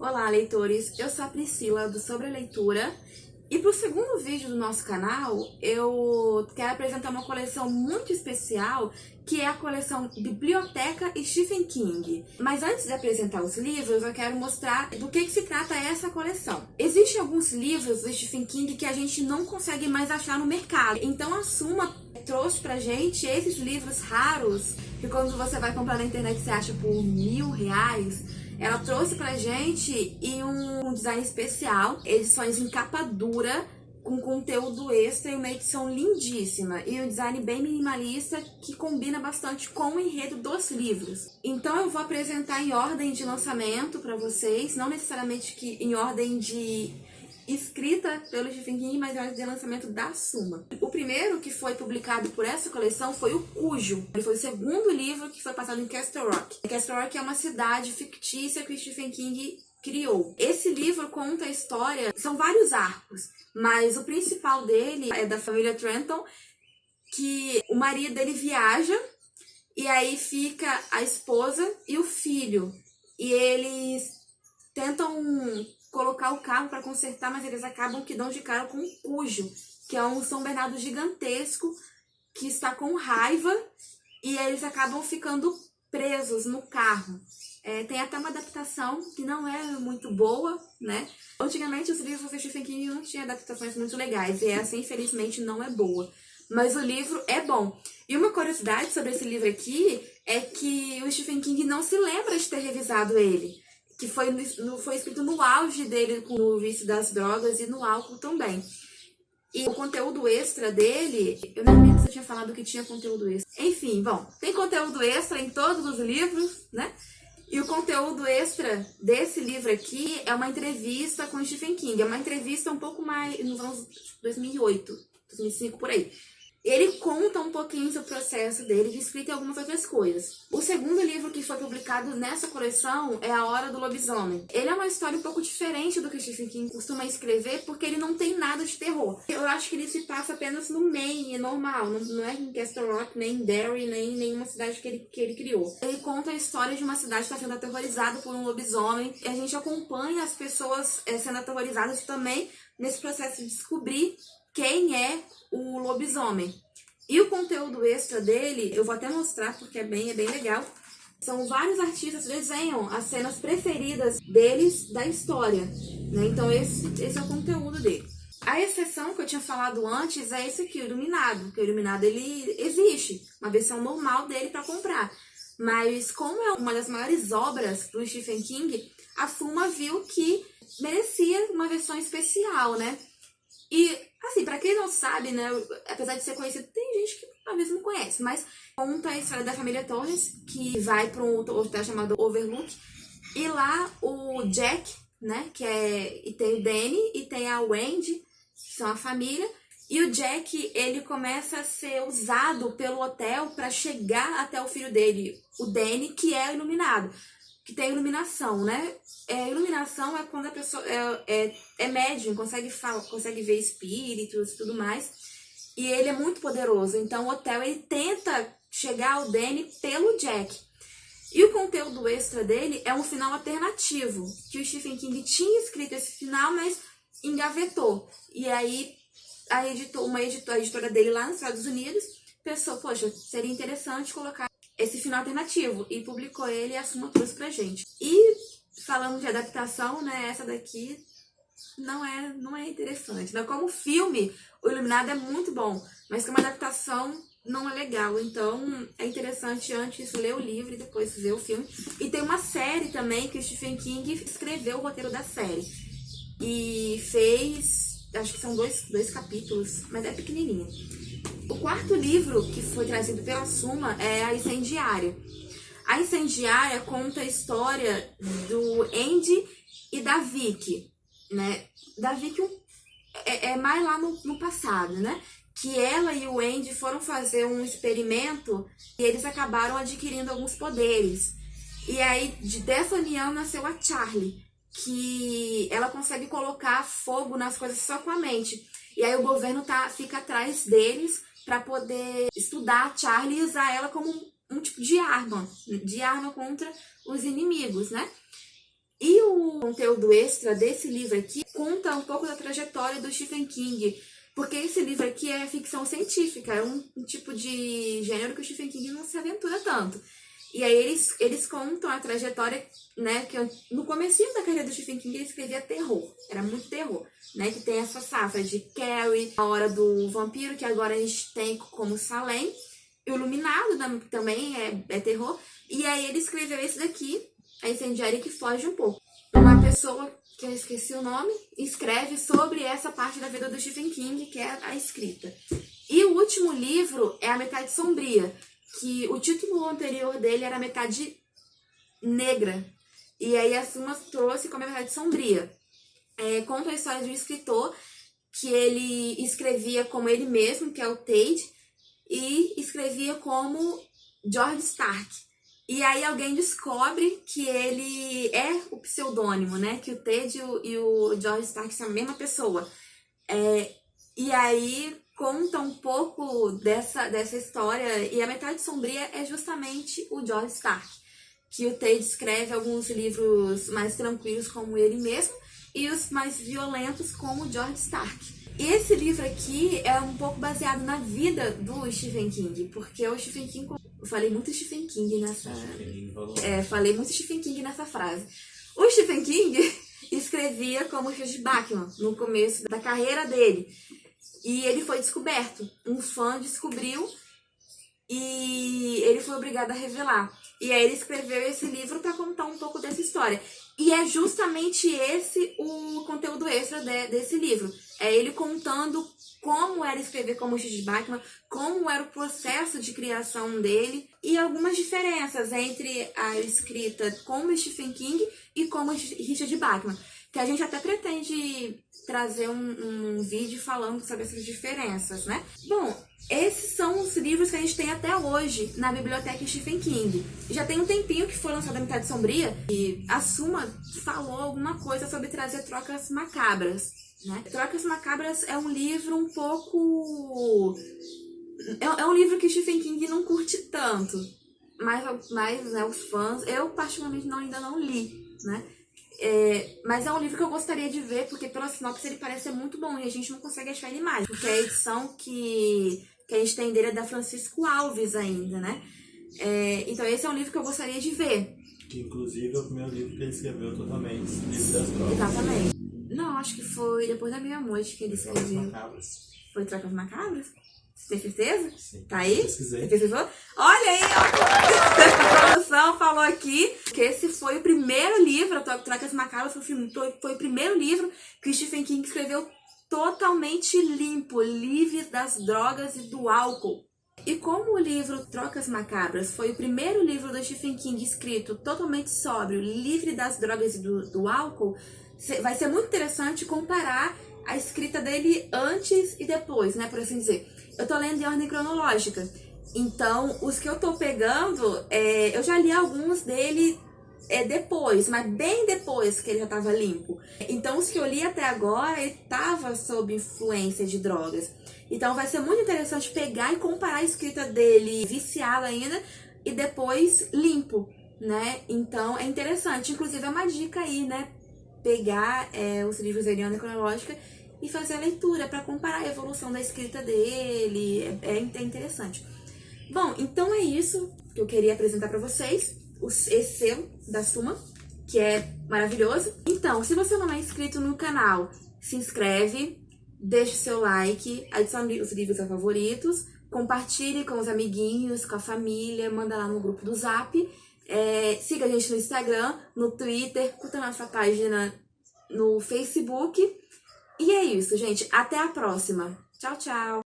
Olá, leitores! Eu sou a Priscila, do Sobre a Leitura, e para o segundo vídeo do nosso canal, eu quero apresentar uma coleção muito especial, que é a coleção Biblioteca Stephen King. Mas antes de apresentar os livros, eu quero mostrar do que se trata essa coleção. Existem alguns livros do Stephen King que a gente não consegue mais achar no mercado, então a Suma trouxe pra gente esses livros raros, que quando você vai comprar na internet você acha por R$1000. Ela trouxe pra gente em um design especial, edições em capa dura, com conteúdo extra e uma edição lindíssima. E um design bem minimalista que combina bastante com o enredo dos livros. Então eu vou apresentar em ordem de lançamento pra vocês, não necessariamente em ordem de escrita pelo Stephen King, mas em ordem de lançamento da Suma. O primeiro que foi publicado por essa coleção foi o Cujo. Ele foi o segundo livro que foi passado em Castle Rock. Castle Rock é uma cidade fictícia que o Stephen King criou. Esse livro conta a história, são vários arcos, mas o principal dele é da família Trenton, que o marido dele viaja e aí fica a esposa e o filho. E eles tentam colocar o carro para consertar, mas eles acabam que dão de cara com um Cujo, que é um São Bernardo gigantesco que está com raiva, e eles acabam ficando presos no carro. Tem até uma adaptação que não é muito boa, né? Antigamente os livros do Stephen King não tinham adaptações muito legais, e essa infelizmente não é boa. Mas o livro é bom. E uma curiosidade sobre esse livro aqui é que o Stephen King não se lembra de ter revisado ele, que foi escrito no auge dele com o vício das drogas e no álcool também. E o conteúdo extra dele, eu não lembro se eu tinha falado que tinha conteúdo extra. Enfim, bom, tem conteúdo extra em todos os livros, né? E o conteúdo extra desse livro aqui é uma entrevista com o Stephen King. É uma entrevista um pouco mais, nos anos 2008, 2005, por aí. Ele conta um pouquinho sobre o processo dele de escrita e algumas outras coisas. O segundo livro que foi publicado nessa coleção é A Hora do Lobisomem. Ele é uma história um pouco diferente do que o Stephen King costuma escrever, porque ele não tem nada de terror. Eu acho que ele se passa apenas no Maine, normal. Não é em Castle Rock, nem em Derry, nem em nenhuma cidade que ele criou. Ele conta a história de uma cidade que está sendo aterrorizada por um lobisomem. E a gente acompanha as pessoas sendo aterrorizadas também nesse processo de descobrir quem é o lobisomem. E o conteúdo extra dele, eu vou até mostrar porque é bem legal. São vários artistas que desenham as cenas preferidas deles da história, né? Então esse é o conteúdo dele. A exceção que eu tinha falado antes é esse aqui, o Iluminado. Porque o Iluminado ele existe, uma versão normal dele para comprar. Mas como é uma das maiores obras do Stephen King, a Suma viu que merecia uma versão especial, né? E, assim, pra quem não sabe, né, apesar de ser conhecido, tem gente que talvez não conhece, mas conta a história da família Torres, que vai pra um hotel chamado Overlook, e lá o Jack, né, e tem o Danny e tem a Wendy, que são a família, e o Jack, ele começa a ser usado pelo hotel pra chegar até o filho dele, o Danny, que é iluminado, que tem iluminação, né? Iluminação é quando a pessoa é médium, consegue ver espíritos e tudo mais. E ele é muito poderoso. Então o hotel ele tenta chegar ao Danny pelo Jack. E o conteúdo extra dele é um final alternativo, que o Stephen King tinha escrito esse final, mas engavetou. E aí a editora dele lá nos Estados Unidos pensou, poxa, seria interessante colocar esse final alternativo, e publicou ele e a Suma trouxe pra gente. E falando de adaptação, né, essa daqui não é interessante, né? Como filme, o Iluminado é muito bom, mas como adaptação não é legal, então é interessante antes ler o livro e depois ver o filme. E tem uma série também que o Stephen King escreveu o roteiro da série e fez, acho que são dois capítulos, mas é pequenininho. O quarto livro que foi trazido pela Suma é A Incendiária. A Incendiária conta a história do Andy e da Vicky, né? Da Vicky é mais lá no passado, né? Que ela e o Andy foram fazer um experimento e eles acabaram adquirindo alguns poderes. E aí, dessa união, nasceu a Charlie, que ela consegue colocar fogo nas coisas só com a mente. E aí o governo fica atrás deles para poder estudar a Charlie e usar ela como um tipo de arma contra os inimigos, né? E o conteúdo extra desse livro aqui conta um pouco da trajetória do Stephen King, porque esse livro aqui é ficção científica, é um tipo de gênero que o Stephen King não se aventura tanto. E aí eles contam a trajetória, né, que no comecinho da carreira do Stephen King ele escrevia terror, era muito terror, né, que tem essa safra de Carrie, A Hora do Vampiro, que agora a gente tem como Salem, e o Iluminado também é terror, e aí ele escreveu esse daqui, a Incendiária, que foge um pouco. Uma pessoa, que eu esqueci o nome, escreve sobre essa parte da vida do Stephen King, que é a escrita. E o último livro é A Metade Sombria, que o título anterior dele era Metade Negra. E aí a Suma trouxe como a Metade Sombria. Conta a história de um escritor que ele escrevia como ele mesmo, que é o Tate, e escrevia como George Stark. E aí alguém descobre que ele é o pseudônimo, né? Que o Tate e o George Stark são a mesma pessoa. E aí conta um pouco dessa história, e a Metade Sombria é justamente o George Stark, que o Tate escreve alguns livros mais tranquilos como ele mesmo, e os mais violentos como o George Stark. E esse livro aqui é um pouco baseado na vida do Stephen King, porque o Stephen King... Eu falei muito Stephen King nessa... falei muito Stephen King nessa frase. O Stephen King escrevia como Richard Bachman no começo da carreira dele. E ele foi descoberto. Um fã descobriu e ele foi obrigado a revelar. E aí ele escreveu esse livro para contar um pouco dessa história. E é justamente esse o conteúdo extra desse livro. É ele contando como era escrever como Richard Bachman, como era o processo de criação dele e algumas diferenças entre a escrita como Stephen King e como Richard Bachman, que a gente até pretende trazer um vídeo falando sobre essas diferenças, né? Bom, esses são os livros que a gente tem até hoje na biblioteca Stephen King. Já tem um tempinho que foi lançada a Metade Sombria e a Suma falou alguma coisa sobre trazer Trocas Macabras, né? Trocas Macabras é um livro um pouco... É um livro que Stephen King não curte tanto, mas né, os fãs... Eu, particularmente, ainda não li, né? Mas é um livro que eu gostaria de ver, porque pela sinopse ele parece ser muito bom e a gente não consegue achar ele mais, porque a edição que a gente tem dele é da Francisco Alves ainda, né? Então esse é um livro que eu gostaria de ver. Que inclusive é o primeiro livro que ele escreveu totalmente, Livro das Drogas. Exatamente. Não, acho que foi depois da meia-noite que ele escreveu. Macabras. Foi Trocas Macabras? Você tem certeza? Sim. Tá aí? Pesquisei. Você pesquisou? Olha aí, ó. A produção falou aqui que esse foi o primeiro livro, Trocas Macabras foi o primeiro livro que o Stephen King escreveu totalmente limpo, livre das drogas e do álcool. E como o livro Trocas Macabras foi o primeiro livro do Stephen King escrito totalmente sóbrio, livre das drogas e do álcool, vai ser muito interessante comparar a escrita dele antes e depois, né, por assim dizer. Eu tô lendo em ordem cronológica, então os que eu tô pegando, eu já li alguns dele depois, mas bem depois que ele já tava limpo. Então os que eu li até agora, ele tava sob influência de drogas. Então vai ser muito interessante pegar e comparar a escrita dele viciado ainda e depois limpo, né? Então é interessante, inclusive é uma dica aí, né? Pegar os livros dele em ordem cronológica e fazer a leitura para comparar a evolução da escrita dele, é interessante. Bom, então é isso que eu queria apresentar para vocês, esse selo da Suma, que é maravilhoso. Então, se você não é inscrito no canal, se inscreve, deixe seu like, adicione os livros a favoritos, compartilhe com os amiguinhos, com a família, manda lá no grupo do Zap, siga a gente no Instagram, no Twitter, curta nossa página no Facebook. E é isso, gente. Até a próxima. Tchau, tchau!